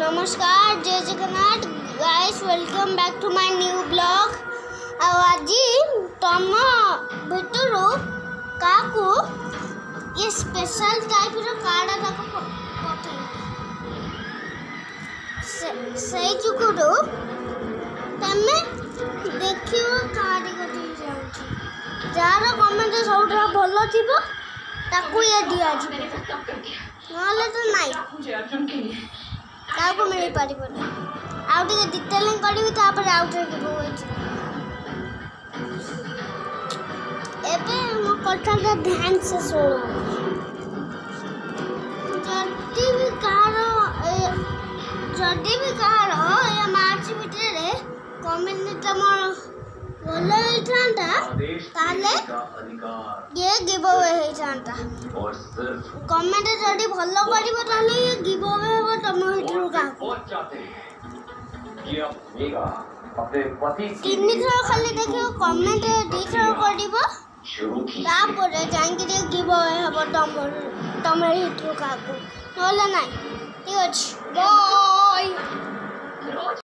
नमस्कार जय Jagannath guys welcome back to my new blog. आज तुम भीतर काकू ये स्पेशल टाइप कार्ड से चुकुरु तमे देखियो कार्ड जार कमेंट सब भल थी ताकू ये दिया ना तो नाई काको मिल पारिबो आउ टे डिटेलिंग करिवि तापर आउट गिव एबे मो कथा ध्यान से सुनो। जदि भी कार ये मार्च भितरे कमेंट तमर बोल होइथांता ताले ये गिव अवे होइथांता कमेंट जदि भलो करिवो ताले ये गिव अवे हो तम हिटरु का तीन थर खाली देखियो कमेंट दी थर करिवो तापर जांगी गिव अवे हो तम हिटरु का नले नाइ ठीक अछि बाय।